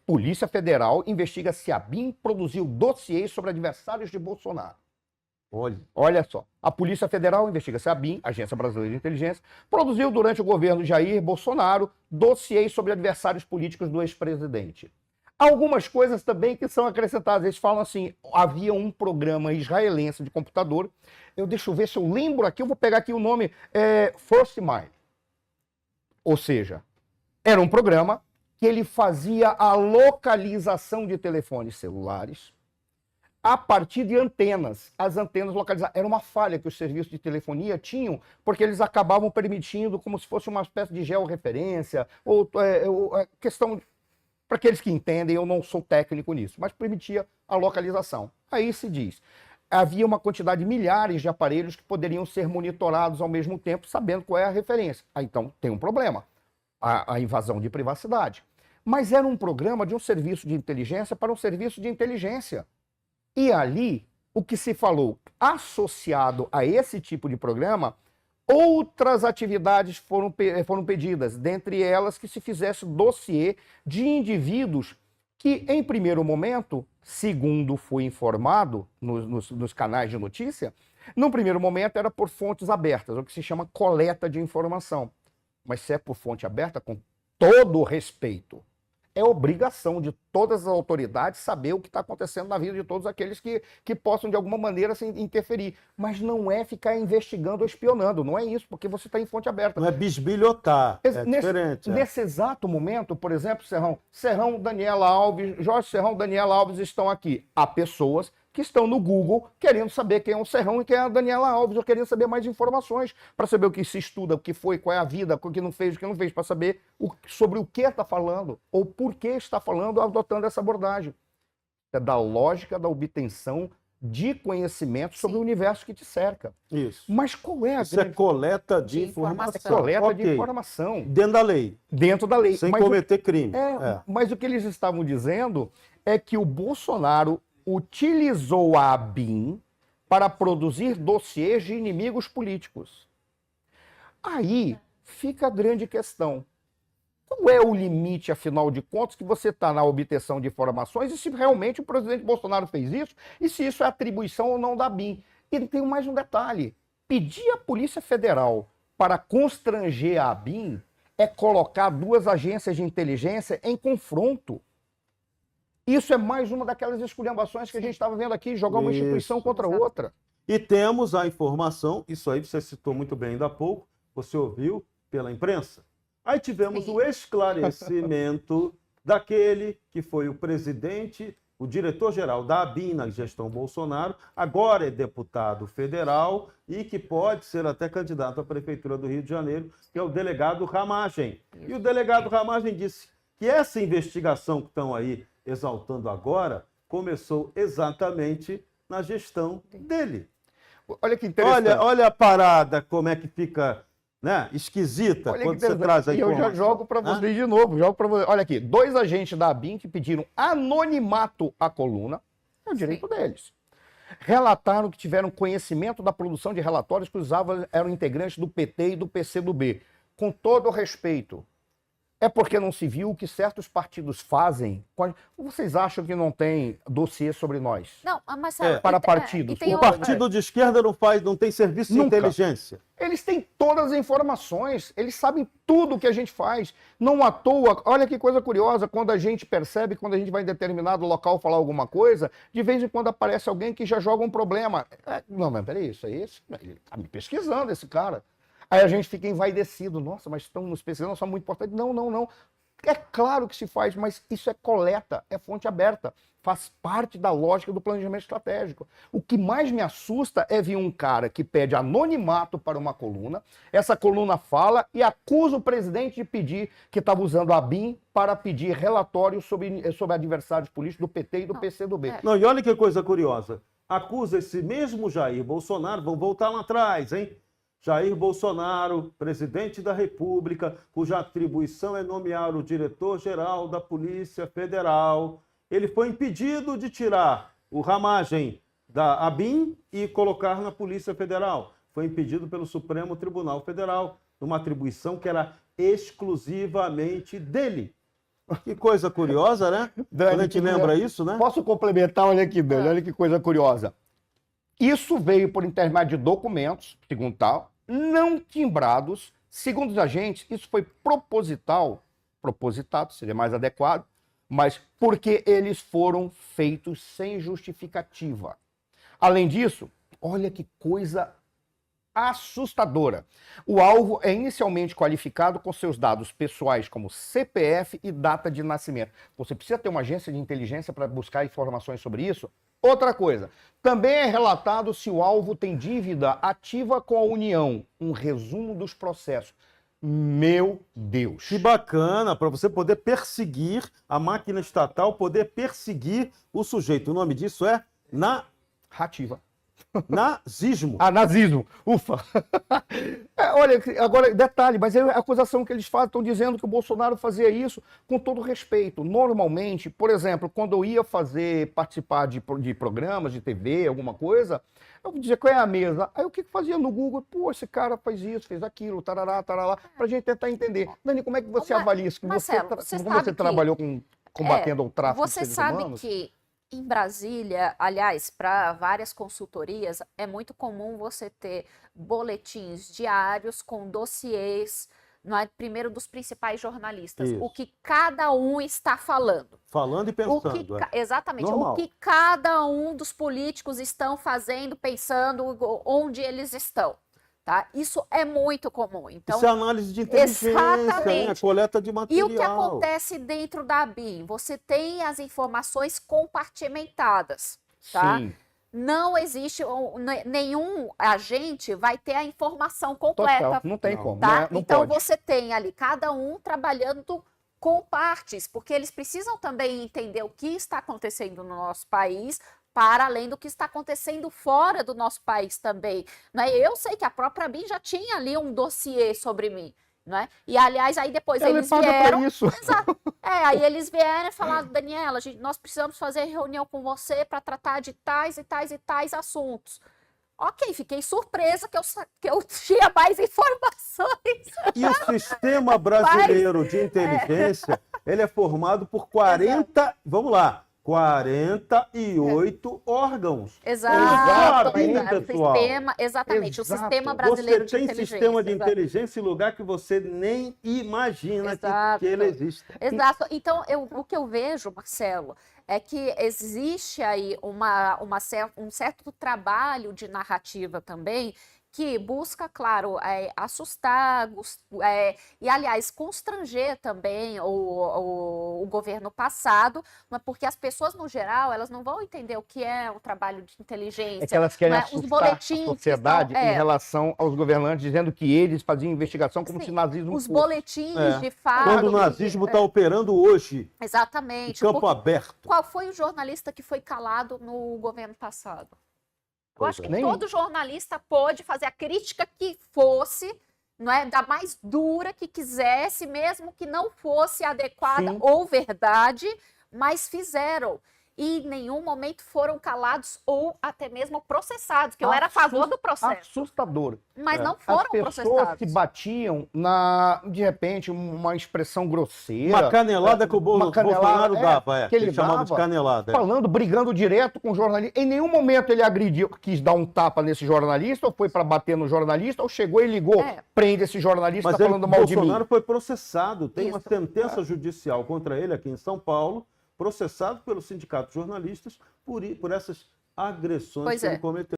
Polícia Federal investiga se a BIM produziu dossiês sobre adversários de Bolsonaro. Olha só, a Polícia Federal investiga se a BIM, Agência Brasileira de Inteligência, produziu durante o governo Jair Bolsonaro dossiês sobre adversários políticos do ex-presidente. Algumas coisas também que são acrescentadas. Eles falam assim, havia um programa israelense de computador, deixa eu ver se eu lembro aqui, eu vou pegar aqui o nome, First Mile. Ou seja, era um programa que ele fazia a localização de telefones celulares a partir de antenas. As antenas localizadas. Era uma falha que os serviços de telefonia tinham, porque eles acabavam permitindo como se fosse uma espécie de georreferência, ou questão... Para aqueles que entendem, eu não sou técnico nisso, mas permitia a localização. Aí se diz, havia uma quantidade de milhares de aparelhos que poderiam ser monitorados ao mesmo tempo, sabendo qual é a referência. Aí, então, tem um problema, a invasão de privacidade. Mas era um programa de um serviço de inteligência para um serviço de inteligência. E ali, o que se falou, associado a esse tipo de programa, outras atividades foram pedidas, dentre elas que se fizesse dossiê de indivíduos que, em primeiro momento, segundo foi informado nos canais de notícia, no primeiro momento era por fontes abertas, o que se chama coleta de informação. Mas se é por fonte aberta, com todo o respeito, é obrigação de todas as autoridades saber o que está acontecendo na vida de todos aqueles que possam, de alguma maneira, se interferir. Mas não é ficar investigando ou espionando, não é isso, porque você está em fonte aberta. Não é bisbilhotar, é diferente. Nesse exato momento, por exemplo, Serrão, Daniela Alves, Jorge Serrão, Daniela Alves estão aqui. Há pessoas que estão no Google querendo saber quem é o Serrão e quem é a Daniela Alves, ou querendo saber mais informações, para saber o que se estuda, o que foi, qual é a vida, o que não fez, o que não fez, para saber sobre o que está falando, ou por que está falando, adotando essa abordagem. É da lógica da obtenção de conhecimento sobre o universo que te cerca. Isso. Mas qual é a Isso é coleta de informação. Coleta de informação. Dentro da lei. Dentro da lei. Sem cometer crime. Mas o que eles estavam dizendo é que o Bolsonaro utilizou a BIM para produzir dossiês de inimigos políticos. Aí fica a grande questão. Qual é o limite, afinal de contas, que você está na obtenção de informações e se realmente o presidente Bolsonaro fez isso e se isso é atribuição ou não da BIM? E tem mais um detalhe. Pedir à Polícia Federal para constranger a BIM é colocar duas agências de inteligência em confronto. Isso é mais uma daquelas esculhambações que a gente estava vendo aqui, jogar uma instituição contra outra. E temos a informação, isso aí você citou muito bem ainda há pouco, você ouviu pela imprensa. Aí tivemos o esclarecimento daquele que foi o presidente, o diretor-geral da ABIN na gestão Bolsonaro, agora é deputado federal e que pode ser até candidato à Prefeitura do Rio de Janeiro, que é o delegado Ramagem. E o delegado Ramagem disse que essa investigação que estão aí exaltando agora, começou exatamente na gestão dele. Olha que interessante. Olha a parada, como é que fica, né, esquisita quando você traz a informação. E eu já jogo para vocês de novo. Olha aqui, 2 agentes da ABIN que pediram anonimato à coluna, é o direito deles. Relataram que tiveram conhecimento da produção de relatórios que eram integrantes do PT e do PCdoB. Com todo o respeito, é porque não se viu o que certos partidos fazem? Vocês acham que não tem dossiê sobre nós? Não, mas para partidos. O partido de esquerda não tem serviço de inteligência. Eles têm todas as informações, eles sabem tudo o que a gente faz. Não à toa, olha que coisa curiosa, quando a gente percebe, quando a gente vai em determinado local falar alguma coisa, de vez em quando aparece alguém que já joga um problema. Não, mas peraí, ele está me pesquisando, esse cara. Aí a gente fica envaidecido. Nossa, mas estão nos pesquisando, são muito importantes. Não. É claro que se faz, mas isso é coleta, é fonte aberta. Faz parte da lógica do planejamento estratégico. O que mais me assusta é ver um cara que pede anonimato para uma coluna, essa coluna fala e acusa o presidente de pedir que estava usando a BIM para pedir relatórios sobre adversários políticos do PT e do PCdoB. Não, e olha que coisa curiosa. Acusa esse mesmo Jair Bolsonaro, vamos voltar lá atrás, hein? Jair Bolsonaro, presidente da República, cuja atribuição é nomear o diretor-geral da Polícia Federal. Ele foi impedido de tirar o Ramagem da ABIN e colocar na Polícia Federal. Foi impedido pelo Supremo Tribunal Federal, numa atribuição que era exclusivamente dele. Que coisa curiosa, né? Dani, Quando a gente lembra isso, né? Posso complementar? Olha aqui, Dani, olha que coisa curiosa. Isso veio por intermédio de documentos, segundo tal, não timbrados. Segundo os agentes, isso foi propositado, seria mais adequado, mas porque eles foram feitos sem justificativa. Além disso, olha que coisa assustadora. O alvo é inicialmente qualificado com seus dados pessoais como CPF e data de nascimento. Você precisa ter uma agência de inteligência para buscar informações sobre isso? Outra coisa, também é relatado se o alvo tem dívida ativa com a União. Um resumo dos processos. Meu Deus. Que bacana, para você poder perseguir a máquina estatal, poder perseguir o sujeito. O nome disso é Ativa. nazismo. Ah, nazismo. Ufa. Olha, agora, detalhe, mas é a acusação que eles fazem, estão dizendo que o Bolsonaro fazia isso com todo respeito. Normalmente, por exemplo, quando eu ia participar de programas de TV, alguma coisa, eu dizia, qual é a mesa? Aí o que fazia no Google? Pô, esse cara faz isso, fez aquilo, tarará, tarará, pra gente tentar entender. Dani, como é que você avalia isso? Marcelo, Você trabalhou combatendo o tráfico de você seres sabe humanos? que em Brasília, aliás, para várias consultorias, é muito comum você ter boletins diários com dossiês, primeiro dos principais jornalistas, Isso. o que cada um está falando. Falando e pensando. Exatamente, Normal. o que cada um dos políticos estão fazendo, pensando, onde eles estão. Tá? Isso é muito comum. Então, isso é análise de inteligência, né? A coleta de e material. o que acontece dentro da ABIN? Você tem as informações compartimentadas, tá? Sim. Não existe, nenhum agente vai ter a informação completa. Total, não tem Não. como. Tá? Não Então pode. você tem ali cada um trabalhando com partes, porque eles precisam também entender o que está acontecendo no nosso país, para além do que está acontecendo fora do nosso país também. Né? Eu sei que a própria BIM já tinha ali um dossiê sobre mim. Né? E, aliás, aí depois eles vieram... Pra isso. Exato. Aí eles vieram e falaram, Daniela, nós precisamos fazer reunião com você para tratar de tais e tais e tais assuntos. Ok, fiquei surpresa que eu tinha mais informações. E o sistema brasileiro de inteligência, ele é formado por 40, vamos lá, 48 órgãos. Exatamente, pessoal. exatamente, Exato. o sistema brasileiro de Você tem inteligência. sistema de inteligência em lugar que você nem imagina que ele existe. Exato. Então, o que eu vejo, Marcelo, é que existe aí um certo trabalho de narrativa também que busca, claro, assustar e, aliás, constranger também o governo passado, mas porque as pessoas, no geral, elas não vão entender o que é o trabalho de inteligência. É que elas querem Os assustar boletins a sociedade que estão, em relação aos governantes, dizendo que eles faziam investigação como se nazismo os fosse. boletins de fato. Quando o nazismo está operando hoje, Exatamente. em campo aberto. Qual foi o jornalista que foi calado no governo passado? Eu acho que Nenhum. todo jornalista pode fazer a crítica que fosse, não é, da mais dura que quisesse, mesmo que não fosse adequada Sim. ou verdade, mas fizeram. E em nenhum momento foram calados ou até mesmo processados, que eu era a favor do processo. Assustador. Mas não As foram pessoas processados. que batiam de repente, uma expressão grosseira. Uma canelada que o Bolsonaro dava, que ele chamava de dava, canelada. falando, brigando direto com o jornalista. Em nenhum momento ele agrediu, quis dar um tapa nesse jornalista, ou foi para bater no jornalista, ou chegou e ligou, prende esse jornalista, Mas tá falando mal de mim. Bolsonaro foi processado, tem uma Isso. sentença judicial contra ele aqui em São Paulo, processado pelo Sindicato de Jornalistas por essas agressões Pois que ele é. cometeu.